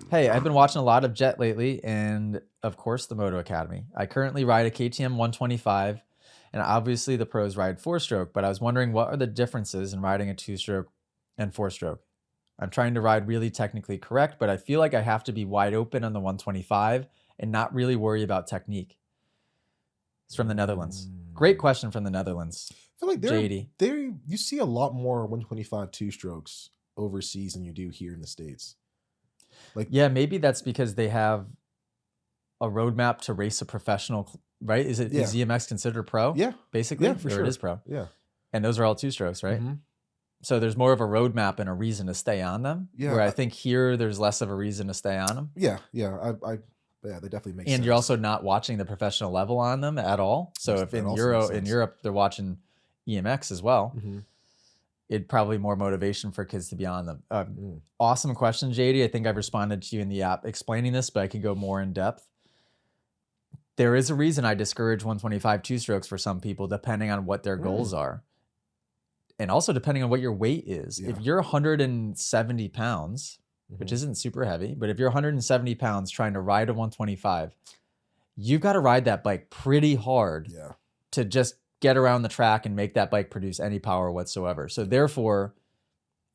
Hey, I've been watching a lot of Jet lately, and of course, the Moto Academy. I currently ride a KTM 125, and obviously the pros ride four stroke, but I was wondering what are the differences in riding a two stroke and four stroke? I'm trying to ride really technically correct, but I feel like I have to be wide open on the 125 and not really worry about technique. It's from the Netherlands. Great Mm. question from the Netherlands, I feel like JD. you see a lot more 125 two strokes overseas than you do here in the States. Like, Yeah, maybe that's because they have a roadmap to race a professional, right? Is yeah, ZMX considered pro, yeah, yeah, basically, for or it is sure. pro? Yeah. And those are all two strokes, right? Hmm. So there's more of a roadmap and a reason to stay on them. Yeah. Where I think here there's less of a reason to stay on them. Yeah. Yeah. Yeah, they definitely make And you're sense. also not watching the professional level on them at all. So if That in also makes In sense. Europe they're watching EMX as well, Hmm. it'd probably more motivation for kids to be on them. Mm. Awesome question, JD. I think I've responded to you in the app explaining this, but I could go more in depth. There is a reason I discourage 125 two strokes for some people, depending on what their Mm. goals are. And also depending on what your weight is. Yeah. If you're 170 pounds, which Hmm. isn't super heavy, but if you're 170 pounds trying to ride a 125, you've got to ride that bike pretty hard Yeah. to just get around the track and make that bike produce any power whatsoever. So therefore,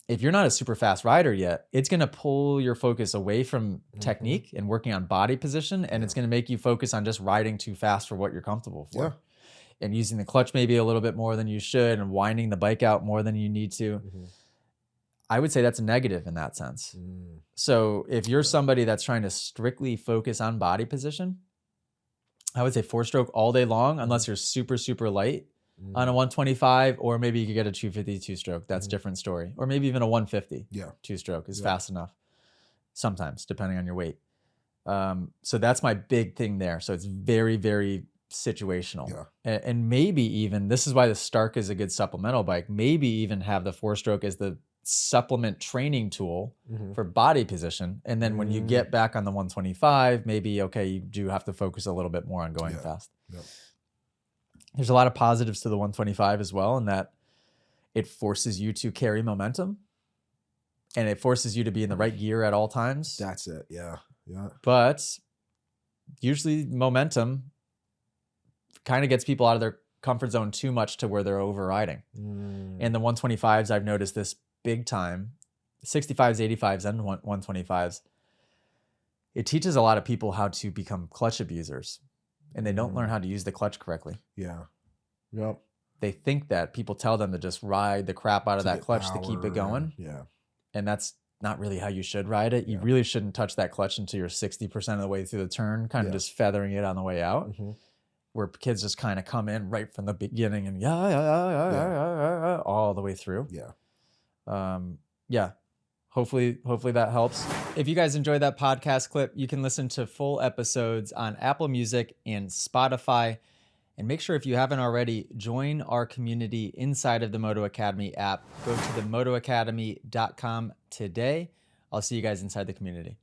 if you're not a super fast rider yet, it's going to pull your focus away from Hmm. technique and working on body position, and Yeah. it's going to make you focus on just riding too fast for what you're comfortable Yeah. for. And using the clutch maybe a little bit more than you should and winding the bike out more than you need to. Hmm. I would say that's a negative in that sense. Mm. So if you're Yeah. somebody that's trying to strictly focus on body position, I would say four stroke all day long, unless you're super, super light on a Mm. 125, or maybe you could get a 250 two stroke. That's a Hmm. different story. Or maybe even a 150 Yeah. two stroke is Yeah. fast enough sometimes, depending on your weight. So that's my big thing there. So it's very, very situational. Yeah. And maybe even, this is why the Stark is a good supplemental bike, maybe even have the four stroke as the supplement training tool Hmm. for body position. And then when you Mm. get back on the 125, maybe, okay, you do have to focus a little bit more on going Yeah. fast. Yep. There's a lot of positives to the 125 as well, in that it forces you to carry momentum and it forces you to be in the right gear at all times. That's it. Yeah. Yeah. But usually momentum kind of gets people out of their comfort zone too much to where they're overriding. Mm. And the 125s, I've noticed this big time. 65s, 85s, and 125s. It teaches a lot of people how to become clutch abusers, and they don't learn how to use the clutch correctly. Yeah. Yep. They think that people tell them to just ride the crap out of To that get clutch to keep it power going. yeah. And that's not really how you should ride it. You Yeah. really shouldn't touch that clutch until you're 60% of the way through the turn, kind of Yeah. just feathering it on the way out. Hmm. Where kids just kind of come in right from the beginning and yeah, all the way through. Yeah. Yeah. Hopefully that helps. If you guys enjoyed that podcast clip, you can listen to full episodes on Apple Music and Spotify. And make sure, if you haven't already, join our community inside of the Moto Academy app. Go to themotoacademy.com today. I'll see you guys inside the community.